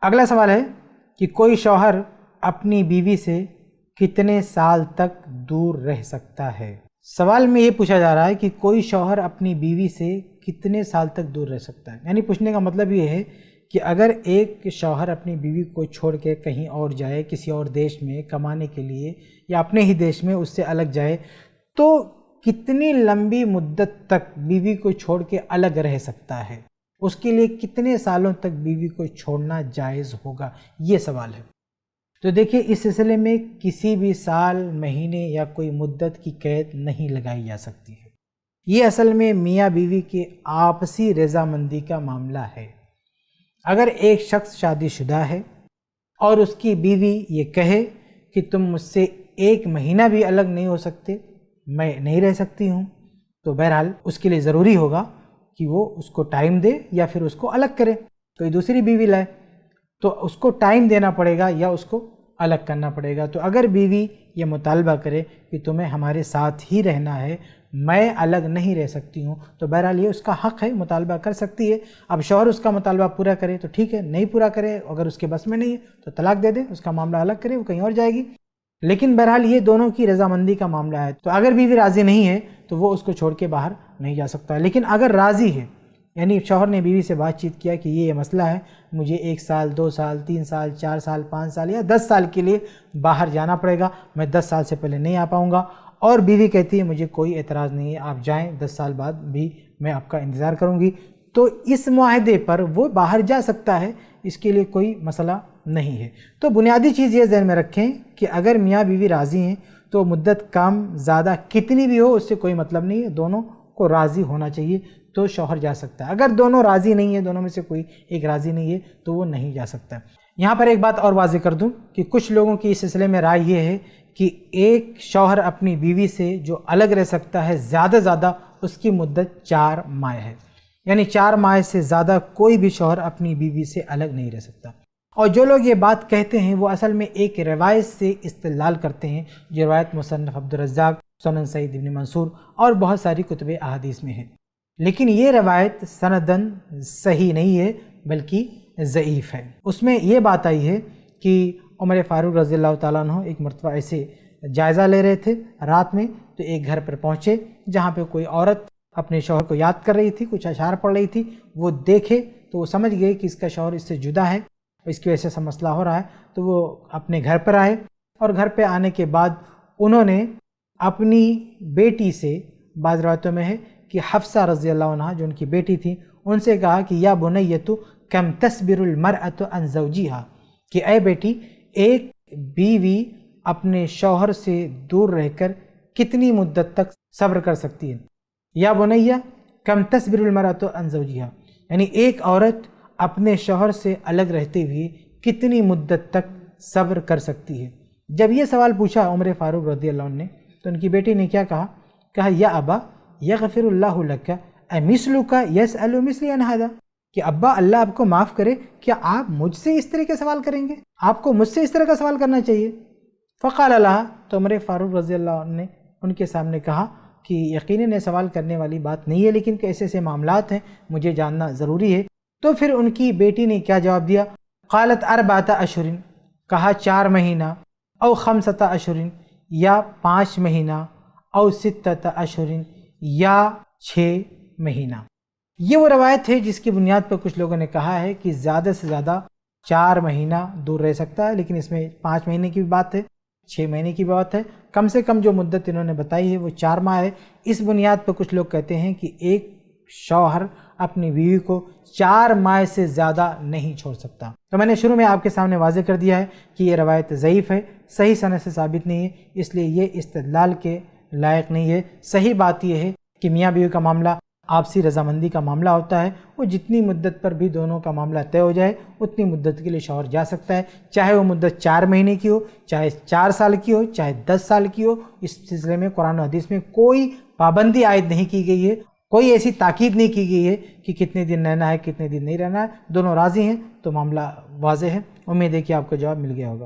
اگلا سوال ہے کہ کوئی شوہر اپنی بیوی سے کتنے سال تک دور رہ سکتا ہے؟ سوال میں یہ پوچھا جا رہا ہے کہ کوئی شوہر اپنی بیوی سے کتنے سال تک دور رہ سکتا ہے، یعنی پوچھنے کا مطلب یہ ہے کہ اگر ایک شوہر اپنی بیوی کو چھوڑ کے کہیں اور جائے، کسی اور دیش میں کمانے کے لیے یا اپنے ہی دیش میں اس سے الگ جائے، تو کتنی لمبی مدت تک بیوی کو چھوڑ کے الگ رہ سکتا ہے، اس کے لیے کتنے سالوں تک بیوی کو چھوڑنا جائز ہوگا، یہ سوال ہے۔ تو دیکھیں، اس سلسلے میں کسی بھی سال، مہینے یا کوئی مدت کی قید نہیں لگائی جا سکتی ہے۔ یہ اصل میں میاں بیوی کے آپسی رضامندی کا معاملہ ہے۔ اگر ایک شخص شادی شدہ ہے اور اس کی بیوی یہ کہے کہ تم مجھ سے ایک مہینہ بھی الگ نہیں ہو سکتے، میں نہیں رہ سکتی ہوں، تو بہرحال اس کے لیے ضروری ہوگا کہ وہ اس کو ٹائم دے یا پھر اس کو الگ کرے، کوئی دوسری بیوی لائے، تو اس کو ٹائم دینا پڑے گا یا اس کو الگ کرنا پڑے گا۔ تو اگر بیوی یہ مطالبہ کرے کہ تمہیں ہمارے ساتھ ہی رہنا ہے، میں الگ نہیں رہ سکتی ہوں، تو بہرحال یہ اس کا حق ہے، مطالبہ کر سکتی ہے۔ اب شوہر اس کا مطالبہ پورا کرے تو ٹھیک ہے، نہیں پورا کرے، اگر اس کے بس میں نہیں ہے تو طلاق دے دے، اس کا معاملہ الگ کرے، وہ کہیں اور جائے گی۔ لیکن بہرحال یہ دونوں کی رضامندی کا معاملہ ہے، تو اگر بیوی راضی نہیں ہے تو وہ اس کو چھوڑ کے باہر نہیں جا سکتا۔ لیکن اگر راضی ہے، یعنی شوہر نے بیوی سے بات چیت کیا کہ یہ مسئلہ ہے، مجھے 1 سال، 2 سال، 3 سال، 4 سال، 5 سال یا 10 سال کے لیے باہر جانا پڑے گا، میں 10 سال سے پہلے نہیں آ پاؤں گا، اور بیوی کہتی ہے مجھے کوئی اعتراض نہیں ہے، آپ جائیں، 10 سال بعد بھی میں آپ کا انتظار کروں گی، تو اس معاہدے پر وہ باہر جا سکتا ہے، اس کے لیے کوئی مسئلہ نہیں ہے۔ تو بنیادی چیز یہ ذہن میں رکھیں کہ اگر میاں بیوی راضی ہیں تو مدت کم زیادہ کتنی بھی ہو، اس سے کوئی مطلب نہیں ہے، دونوں کو راضی ہونا چاہیے تو شوہر جا سکتا ہے۔ اگر دونوں راضی نہیں ہے، دونوں میں سے کوئی ایک راضی نہیں ہے تو وہ نہیں جا سکتا۔ یہاں پر ایک بات اور واضح کر دوں کہ کچھ لوگوں کی اس سلسلے میں رائے یہ ہے کہ ایک شوہر اپنی بیوی سے جو الگ رہ سکتا ہے، زیادہ زیادہ اس کی مدت 4 ماہ ہے، یعنی 4 ماہ سے زیادہ کوئی بھی شوہر اپنی بیوی سے الگ نہیں رہ سکتا۔ اور جو لوگ یہ بات کہتے ہیں وہ اصل میں ایک روایت سے استدلال کرتے ہیں، جو روایت مصنف عبدالرزاق، سنن سعید بن منصور اور بہت ساری کتب احادیث میں ہے، لیکن یہ روایت سندن صحیح نہیں ہے بلکہ ضعیف ہے۔ اس میں یہ بات آئی ہے کہ عمر فاروق رضی اللہ تعالیٰ عنہ ایک مرتبہ ایسے جائزہ لے رہے تھے رات میں، تو ایک گھر پر پہنچے جہاں پہ کوئی عورت اپنے شوہر کو یاد کر رہی تھی، کچھ اشعار پڑھ رہی تھی، وہ دیکھے تو وہ سمجھ گئے کہ اس کا شوہر اس سے جدا ہے، اس کی وجہ سے سب مسئلہ ہو رہا ہے، تو وہ اپنے گھر پر آئے، اور گھر پہ آنے کے بعد انہوں نے اپنی بیٹی سے، بعض روایتوں میں ہے کہ حفصہ رضی اللہ عنہ جو ان کی بیٹی تھی، ان سے کہا کہ یا بنیۃ کم تصبر المرأۃ عن زوجہا، کہ اے بیٹی، ایک بیوی اپنے شوہر سے دور رہ کر کتنی مدت تک صبر کر سکتی ہے؟ یا بنیہ کم تصبر المرأۃ عن زوجہا، یعنی ایک عورت اپنے شوہر سے الگ رہتے ہوئے کتنی مدت تک صبر کر سکتی ہے؟ جب یہ سوال پوچھا عمر فاروق رضی اللہ عنہ نے، تو ان کی بیٹی نے کیا کہا یا ابا یغفر اللہ لک امثلک یسأل مثلی عن ھذا، کہ ابا اللہ آپ کو معاف کرے، کیا آپ مجھ سے اس طرح کے سوال کریں گے؟ آپ کو مجھ سے اس طرح کا سوال کرنا چاہیے۔ فقال لها، تو عمر فاروق رضی اللہ عنہ نے ان کے سامنے کہا کہ یقیناً یہ سوال کرنے والی بات نہیں ہے، لیکن ایسے ایسے معاملات ہیں، مجھے جاننا ضروری ہے۔ تو پھر ان کی بیٹی نے کیا جواب دیا؟ قالت 4 اشہر، کہا 4 مہینہ، او 5 اشہر، یا 5 مہینہ، او 6 اشہر، یا 6 مہینہ۔ یہ وہ روایت ہے جس کی بنیاد پر کچھ لوگوں نے کہا ہے کہ زیادہ سے زیادہ 4 مہینہ دور رہ سکتا ہے، لیکن اس میں 5 مہینے کی بھی بات ہے، 6 مہینے کی بات ہے، کم سے کم جو مدت انہوں نے بتائی ہے وہ 4 ماہ ہے۔ اس بنیاد پر کچھ لوگ کہتے ہیں کہ ایک شوہر اپنی بیوی کو 4 ماہ سے زیادہ نہیں چھوڑ سکتا۔ تو میں نے شروع میں آپ کے سامنے واضح کر دیا ہے کہ یہ روایت ضعیف ہے، صحیح سند سے ثابت نہیں ہے، اس لیے یہ استدلال کے لائق نہیں ہے۔ صحیح بات یہ ہے کہ میاں بیوی کا معاملہ آپسی رضامندی کا معاملہ ہوتا ہے، وہ جتنی مدت پر بھی دونوں کا معاملہ طے ہو جائے اتنی مدت کے لیے شوہر جا سکتا ہے، چاہے وہ مدت 4 مہینے کی ہو، چاہے 4 سال کی ہو، چاہے 10 سال کی ہو۔ اس سلسلے میں قرآن و حدیث میں کوئی پابندی عائد نہیں کی گئی ہے، کوئی ایسی تاکید نہیں کی گئی ہے کہ کتنے دن رہنا ہے، کتنے دن نہیں رہنا ہے۔ دونوں راضی ہیں تو معاملہ واضح ہے۔ امید ہے کہ آپ کو جواب مل گیا ہوگا۔